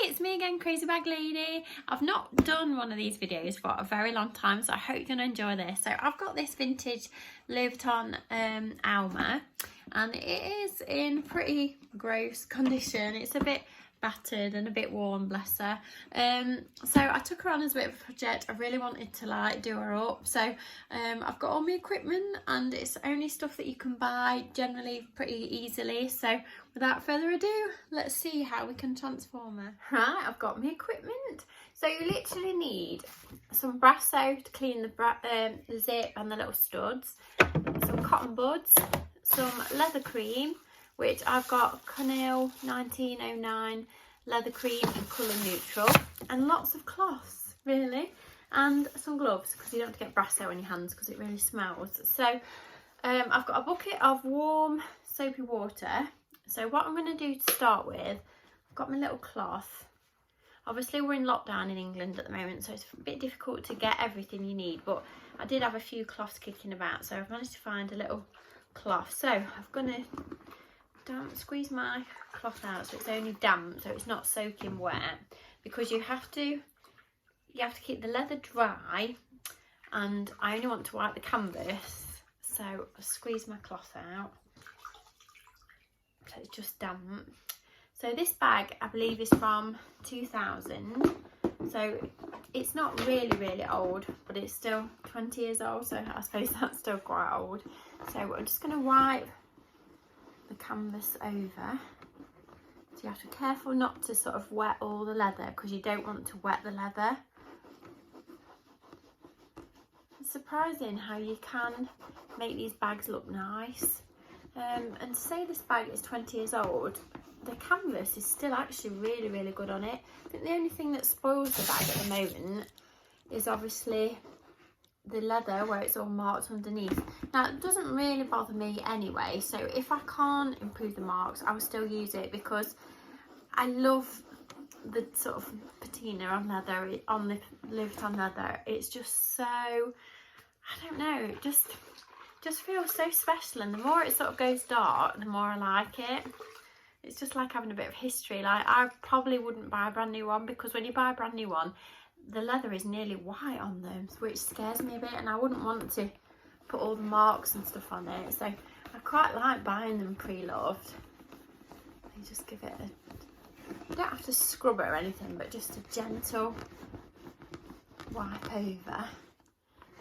it's me again, Crazy Bag Lady. I've not done one of these videos for a very long time, so I hope you're going to enjoy this. So I've got this vintage Louis Vuitton Alma, and it is in pretty gross condition. It's a bit battered and a bit worn, bless her. So I took her on as a bit of a project. I really wanted to like do her up, so I've got all my equipment, and it's only stuff that you can buy generally pretty easily. So without further ado, let's see how we can transform her. Right, I've got my equipment. So you literally need some brasso to clean the zip and the little studs, some cotton buds, some leather cream, which I've got Cunil 1909 leather cream and colour neutral, and lots of cloths really, and some gloves because you don't have to get brasso on your hands because it really smells. So I've got a bucket of warm soapy water. So what I'm going to do to start with, I've got my little cloth. Obviously we're in lockdown in England at the moment, so it's a bit difficult to get everything you need, but I did have a few cloths kicking about, so I've managed to find a little cloth. So I'm going to squeeze my cloth out so it's only damp, so it's not soaking wet, because you have to keep the leather dry, and I only want to wipe the canvas, so I squeeze my cloth out so it's just damp. So this bag I believe is from 2000, so it's not really old, but it's still 20 years old, so I suppose that's still quite old. So I'm just going to wipe the canvas over. So you have to be careful not to sort of wet all the leather, because you don't want to wet the leather. It's surprising how you can make these bags look nice. And to say this bag is 20 years old, the canvas is still actually really good on it. I think the only thing that spoils the bag at the moment is obviously the leather where it's all marked underneath. Now it doesn't really bother me anyway, so if I can't improve the marks I will still use it, because I love the sort of patina on leather, on the Louis Vuitton leather. It's just so, I don't know, it just feels so special, and the more it sort of goes dark the more I like it. It's just like having a bit of history. Like I probably wouldn't buy a brand new one, because when you buy a brand new one the leather is nearly white on them, which scares me a bit, and I wouldn't want to put all the marks and stuff on it. So I quite like buying them pre-loved. You just give it you don't have to scrub it or anything, but just a gentle wipe over.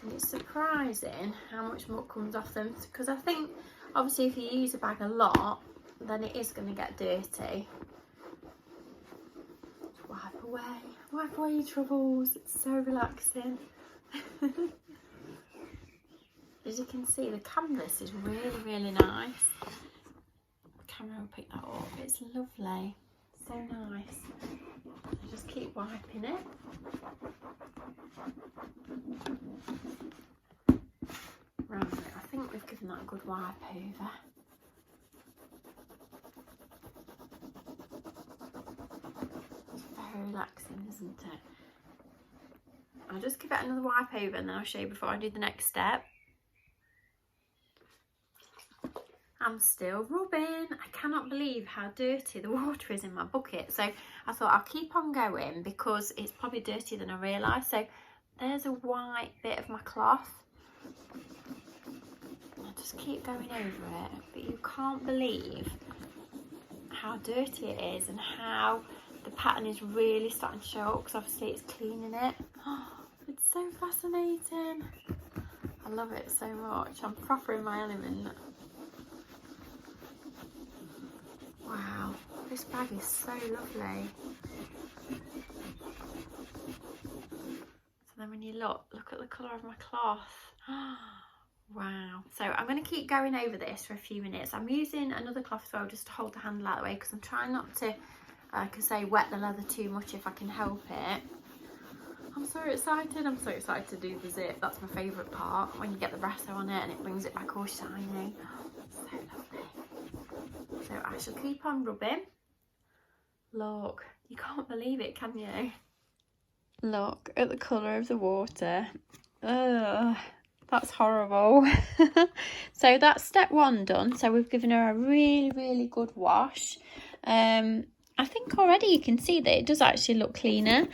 And it's surprising how much muck comes off them, because I think obviously if you use a bag a lot then it is going to get dirty. Just wipe away your troubles. It's so relaxing. As you can see, the canvas is really nice. The camera will pick that up. It's lovely, so nice. I just keep wiping it. Right, I think we've given that a good wipe over. It's very relaxing, isn't it? I'll just give it another wipe over and then I'll show you before I do the next step. I'm still rubbing. I cannot believe how dirty the water is in my bucket. So I thought I'll keep on going because it's probably dirtier than I realised. So there's a white bit of my cloth. I'll just keep going over it. But you can't believe how dirty it is and how the pattern is really starting to show up, because obviously it's cleaning it. Oh, it's so fascinating. I love it so much. I'm proper in my element. Wow, this bag is so lovely. So then when you look at the colour of my cloth. Wow. So I'm going to keep going over this for a few minutes. I'm using another cloth as well just to hold the handle out of the way, because I'm trying not to, like I say, wet the leather too much if I can help it. I'm so excited. I'm so excited to do the zip. That's my favourite part, when you get the brasso on it and it brings it back all shiny. So lovely. So I shall keep on rubbing. Look, you can't believe it, can you? Look at the colour of the water. Ugh, that's horrible. So that's step one done. So we've given her a really good wash. I think already you can see that it does actually look cleaner.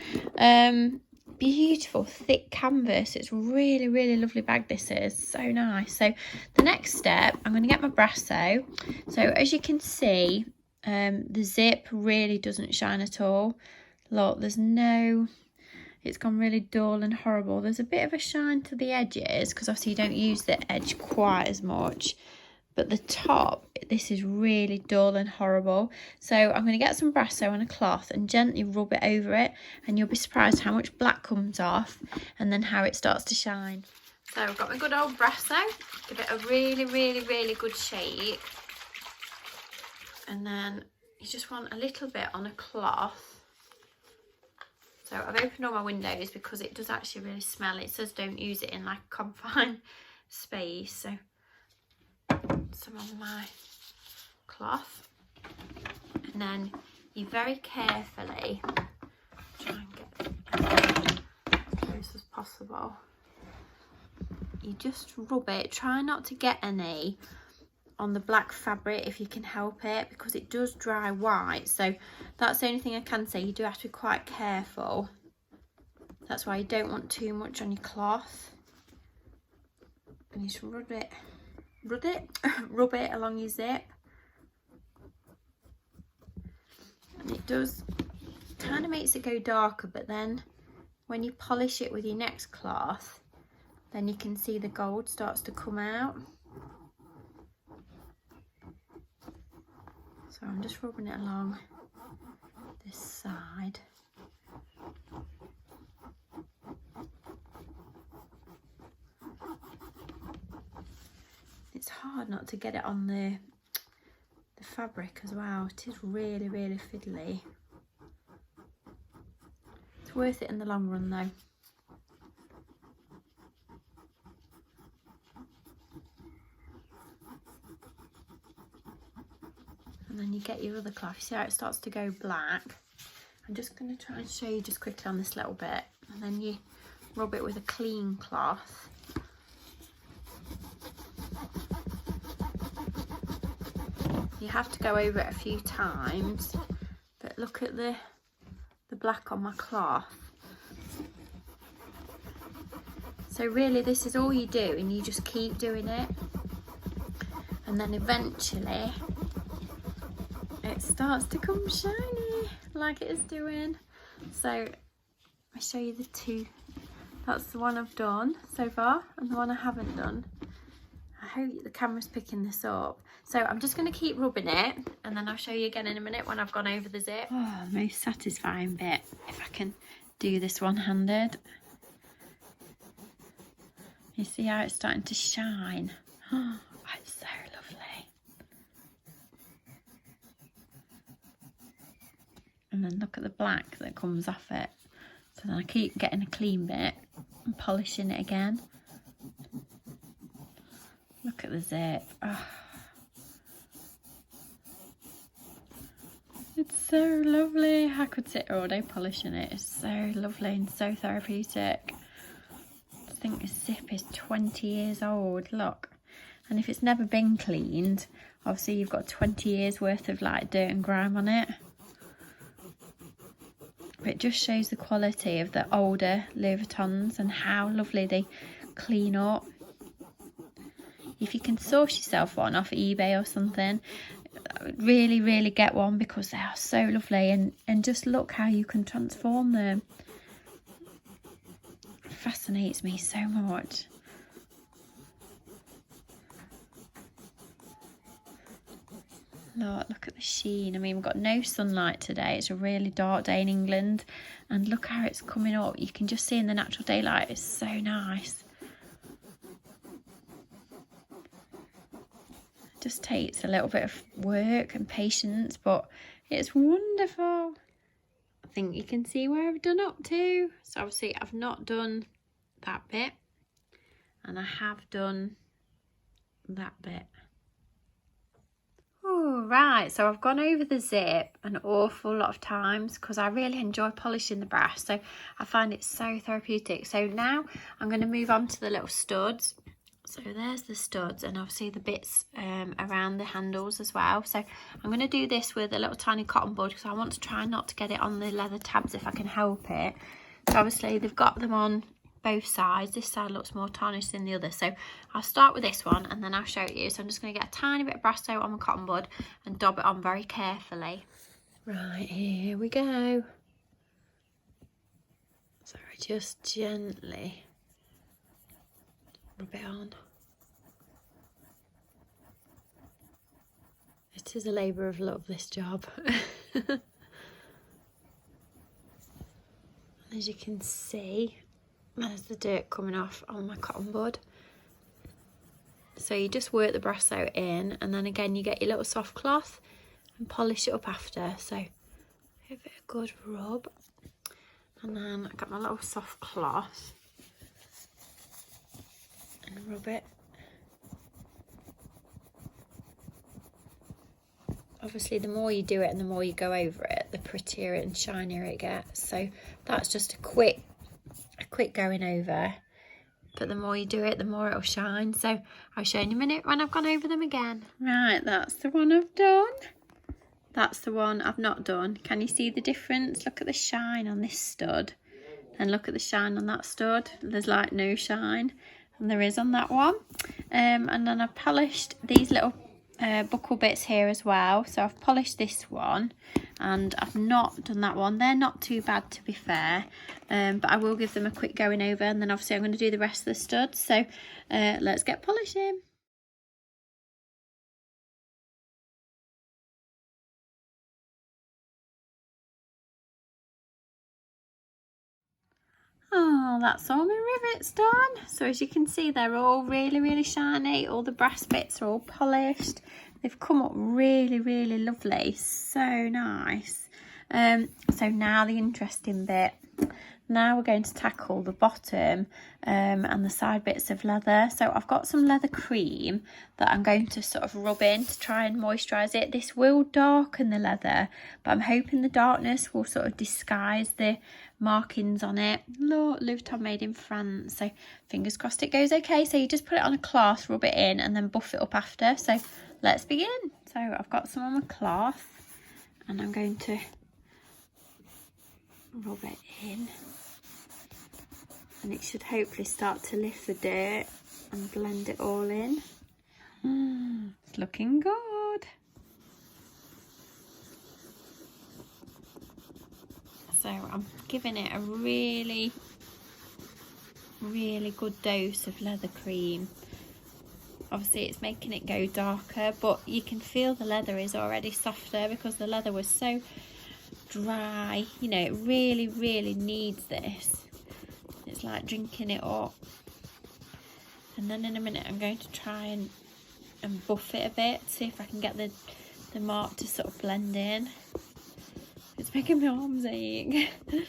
Beautiful thick canvas. It's really, really lovely bag. This is so nice. So the next step, I'm going to get my brasso. So as you can see, the zip really doesn't shine at all. Look, there's no, it's gone really dull and horrible. There's a bit of a shine to the edges because obviously you don't use the edge quite as much. But the top, this is really dull and horrible. So I'm going to get some brasso on a cloth and gently rub it over it. And you'll be surprised how much black comes off and then how it starts to shine. So I've got my good old brasso. Give it a really, really, really good shake. And then you just want a little bit on a cloth. So I've opened all my windows because it does actually really smell. It says don't use it in like a confined space. So some on my cloth, and then you very carefully try and get as close as possible. You just rub it. Try not to get any on the black fabric if you can help it, because it does dry white. So that's the only thing I can say. You do have to be quite careful. That's why you don't want too much on your cloth. And you just rub it along your zip. And it does kind of makes it go darker, but then when you polish it with your next cloth, then you can see the gold starts to come out. So I'm just rubbing it along this side. It's hard not to get it on the fabric as well. It is really, really fiddly. It's worth it in the long run though. And then you get your other cloth. You see how it starts to go black? I'm just going to try and show you just quickly on this little bit. And then you rub it with a clean cloth. You have to go over it a few times, but look at the black on my cloth. So really this is all you do, and you just keep doing it, and then eventually it starts to come shiny like it is doing. So I'll show you the two. That's the one I've done so far and the one I haven't done. I hope the camera's picking this up. So I'm just going to keep rubbing it, and then I'll show you again in a minute when I've gone over the zip. Oh, most satisfying bit, if I can do this one-handed. You see how it's starting to shine? Oh, it's so lovely. And then look at the black that comes off it. So then I keep getting a clean bit and polishing it again. Look at the zip. Oh. It's so lovely. I could sit all day polishing it. It's so lovely and so therapeutic. I think this zip is 20 years old. Look. And if it's never been cleaned, obviously you've got 20 years worth of like dirt and grime on it. But it just shows the quality of the older Louis Vuittons and how lovely they clean up. If you can source yourself one off eBay or something, really, really get one, because they are so lovely, and just look how you can transform them. It fascinates me so much. Look at the sheen. I mean, we've got no sunlight today. It's a really dark day in England, and look how it's coming up. You can just see in the natural daylight. It's so nice. It just takes a little bit of work and patience, but it's wonderful. I think you can see where I've done up to. So obviously I've not done that bit, and I have done that bit. Right, so I've gone over the zip an awful lot of times because I really enjoy polishing the brass, so I find it so therapeutic. So now I'm going to move on to the little studs, So there's the studs, and obviously the bits around the handles as well. So I'm going to do this with a little tiny cotton bud because I want to try not to get it on the leather tabs if I can help it. So obviously they've got them on both sides. This side looks more tarnished than the other. So I'll start with this one and then I'll show you. So I'm just going to get a tiny bit of Brasso on my cotton bud and dab it on very carefully. Right, here we go. So I just gently rub it on. It is a labour of love, this job. As you can see, there's the dirt coming off on my cotton bud. So you just work the Brasso in, and then again you get your little soft cloth and polish it up after. So give it a good rub, and then I got my little soft cloth and rub it. Obviously the more you do it and the more you go over it, the prettier and shinier it gets. So that's just a quick going over, but the more you do it, the more it'll shine. So I'll show you in a minute when I've gone over them again. Right, that's the one I've done. That's the one I've not done. Can you see the difference? Look at the shine on this stud and look at the shine on that stud. There's like no shine, and there is on that one. And then I've polished these little buckle bits here as well. So I've polished this one and I've not done that one. They're not too bad, to be fair, but I will give them a quick going over, and then obviously I'm going to do the rest of the studs. So let's get polishing. Oh, that's all my rivets done. So as you can see, they're all really shiny. All the brass bits are all polished. They've come up really lovely. So nice. So now the interesting bit. Now we're going to tackle the bottom and the side bits of leather. So I've got some leather cream that I'm going to sort of rub in to try and moisturise it. This will darken the leather, but I'm hoping the darkness will sort of disguise the markings on it. Look, Vuitton made in France. So fingers crossed it goes okay. So you just put it on a cloth, rub it in, and then buff it up after. So let's begin. So I've got some on my cloth and I'm going to rub it in, and it should hopefully start to lift the dirt and blend it all in. It's looking good. So I'm giving it a really good dose of leather cream. Obviously it's making it go darker, but you can feel the leather is already softer because the leather was so dry. You know, it really needs this. It's like drinking it up. And then in a minute I'm going to try and buff it a bit, see if I can get the mark to sort of blend in. It's making my arms ache. So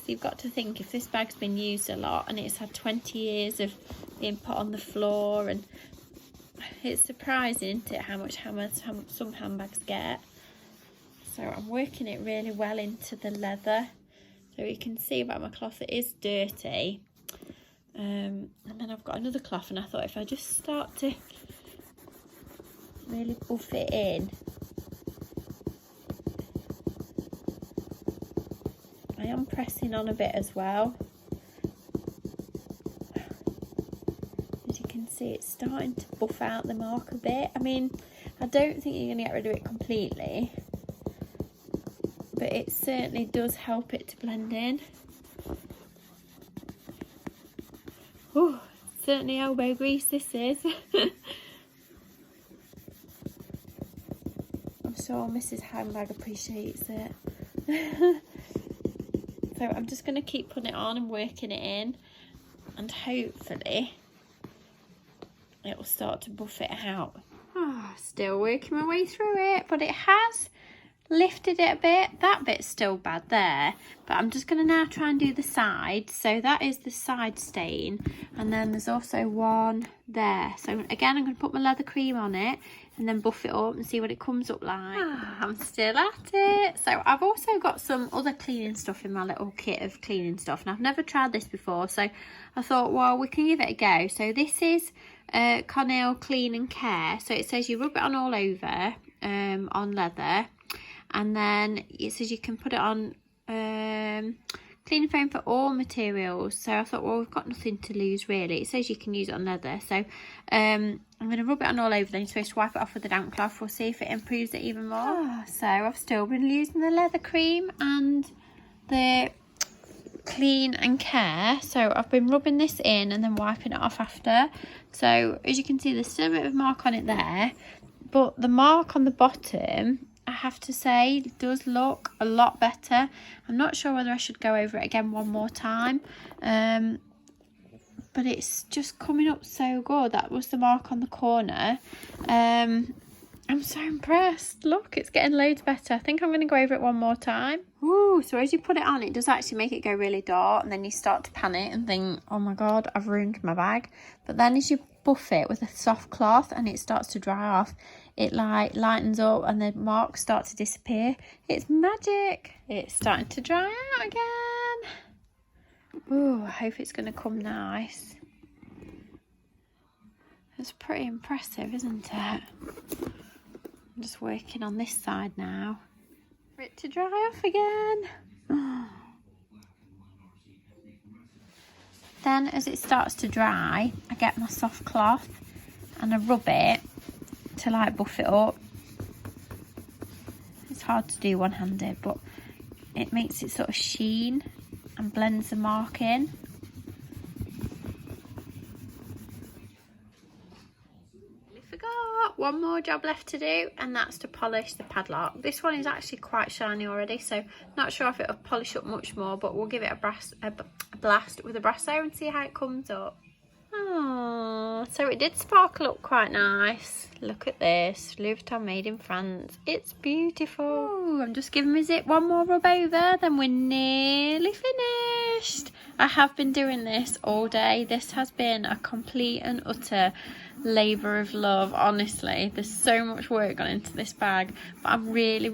you've got to think, if this bag's been used a lot and it's had 20 years of being put on the floor, and it's surprising, isn't it, how much some handbags get. So I'm working it really well into the leather. So you can see about my cloth, it is dirty. And then I've got another cloth, and I thought if I just start to really buff it in. I am pressing on a bit as well. As you can see, it's starting to buff out the mark a bit. I mean, I don't think you're going to get rid of it completely, but it certainly does help it to blend in. Oh, certainly elbow grease this is. I'm sure Mrs. Handbag appreciates it. So I'm just going to keep putting it on and working it in, and hopefully it will start to buff it out. Oh, still working my way through it, but it has lifted it a bit. That bit's still bad there, but I'm just going to now try and do the side. So that is the side stain, and then there's also one there. So again, I'm going to put my leather cream on it and then buff it up and see what it comes up like. I'm still at it. So I've also got some other cleaning stuff in my little kit of cleaning stuff, and I've never tried this before, so I thought, well, we can give it a go. So this is Cornell Clean and Care. So it says you rub it on all over on leather, and then it says you can put it on cleaning foam for all materials. So I thought, well, we've got nothing to lose really. It says you can use it on leather, so I'm going to rub it on all over. Then you're supposed to wipe it off with a damp cloth. We'll see if it improves it even more. So I've still been using the leather cream and the Clean and Care. So I've been rubbing this in and then wiping it off after. So as you can see, there's still a bit of a mark on it there, but the mark on the bottom, I have to say, does look a lot better. I'm not sure whether I should go over it again one more time, but it's just coming up so good. That was the mark on the corner. I'm so impressed. Look, it's getting loads better. I think I'm going to go over it one more time. Ooh, so as you put it on, it does actually make it go really dark, and then you start to panic and think, oh my god, I've ruined my bag. But then as you buff it with a soft cloth and it starts to dry off, it like lightens up and the marks start to disappear. It's magic. It's starting to dry out again. Ooh, I hope it's going to come nice. It's pretty impressive, isn't it? I'm just working on this side now for it to dry off again. Then as it starts to dry, I get my soft cloth and I rub it to like buff it up. It's hard to do one-handed, but it makes it sort of sheen and blends the mark in. Forgot one more job left to do, and that's to polish the padlock. This one is actually quite shiny already, so not sure if it'll polish up much more, but we'll give it a blast with a brasso and see how it comes up. Oh, so it did sparkle up quite nice. Look at this, Louis Vuitton made in France. It's beautiful. Ooh, I'm just giving my zip one more rub over, then we're nearly finished. I have been doing this all day. This has been a complete and utter labour of love, honestly. There's so much work gone into this bag, but I'm really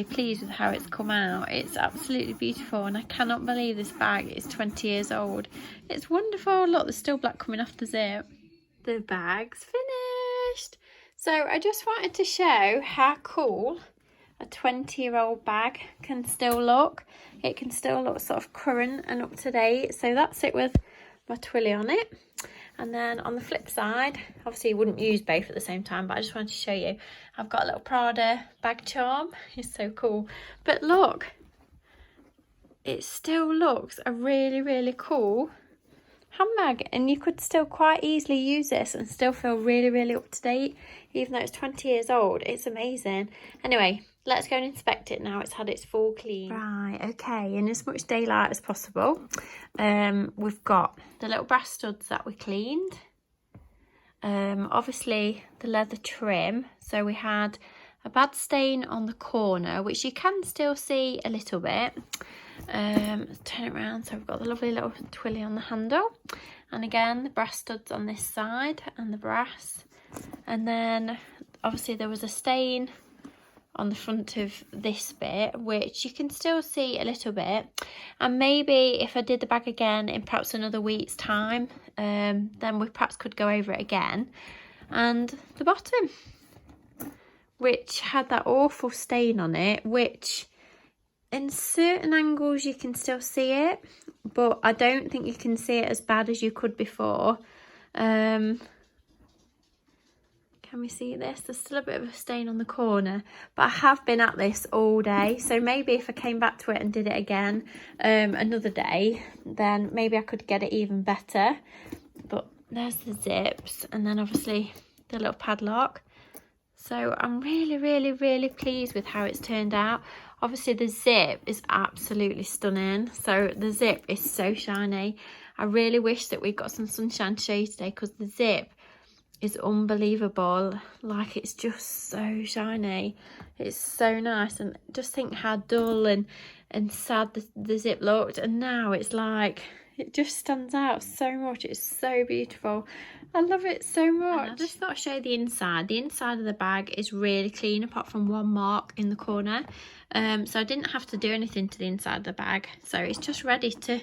pleased with how it's come out. It's absolutely beautiful, and I cannot believe this bag is 20 years old. It's wonderful. Look, there's still black coming off the zip. The bag's finished. So I just wanted to show how cool a 20-year-old bag can still look. It can still look sort of current and up to date. So that's it with my twilly on it. And then on the flip side, obviously you wouldn't use both at the same time, but I just wanted to show you, I've got a little Prada bag charm. It's so cool. But look, it still looks a really cool handbag, and you could still quite easily use this and still feel really up to date, even though it's 20 years old. It's amazing. Anyway, let's go and inspect it now it's had its full clean. Right, okay, in as much daylight as possible. We've got the little brass studs that we cleaned. Obviously the leather trim. So we had a bad stain on the corner, which you can still see a little bit. Let's turn it around. So we've got the lovely little twilly on the handle, and again the brass studs on this side and the brass, and then obviously there was a stain on the front of this bit, which you can still see a little bit. And maybe if I did the bag again in perhaps another week's time, then we perhaps could go over it again. And the bottom, which had that awful stain on it, which in certain angles you can still see it, but I don't think you can see it as bad as you could before. Can we see this? There's still a bit of a stain on the corner, but I have been at this all day, so maybe if I came back to it and did it again another day, then maybe I could get it even better. But there's the zips, and then obviously the little padlock. So I'm really pleased with how it's turned out. Obviously the zip is absolutely stunning. So the zip is so shiny. I really wish that we got some sunshine to show you today, because the zip is unbelievable. Like, it's just so shiny. It's so nice. And just think how dull and sad the zip looked, and now it's like, it just stands out so much. It's so beautiful. I love it so much. And I just thought I'd show the inside. The inside of the bag is really clean apart from one mark in the corner. So I didn't have to do anything to the inside of the bag. So it's just ready to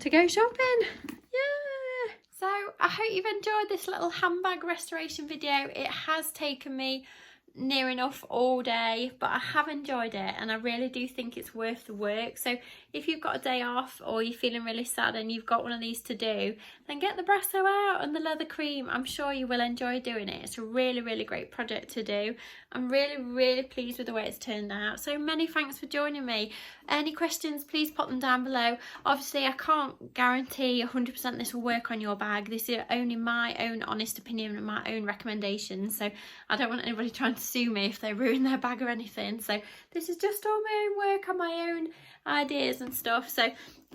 go shopping. Yeah. So I hope you've enjoyed this little handbag restoration video. It has taken me near enough all day, but I have enjoyed it, and I really do think it's worth the work. So if you've got a day off, or you're feeling really sad and you've got one of these to do, then get the Brasso out and the leather cream. I'm sure you will enjoy doing it. It's a really, really great project to do. I'm really, really pleased with the way it's turned out. So many thanks for joining me. Any questions, please pop them down below. Obviously, I can't guarantee 100% this will work on your bag. This is only my own honest opinion and my own recommendations. So I don't want anybody trying to sue me if they ruin their bag or anything. So this is just all my own work on my own ideas and stuff. So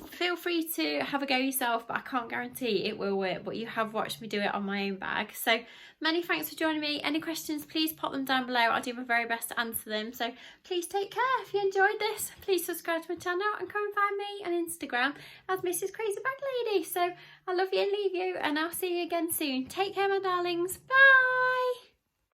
feel free to have a go yourself, but I can't guarantee it will work. But you have watched me do it on my own bag. So many thanks for joining me. Any questions, please pop them down below. I'll do my very best to answer them. So please take care. If you enjoyed this, please subscribe to my channel and come and find me on Instagram as mrscrazybaglady. So I love you and leave you, and I'll see you again soon. Take care, my darlings. Bye.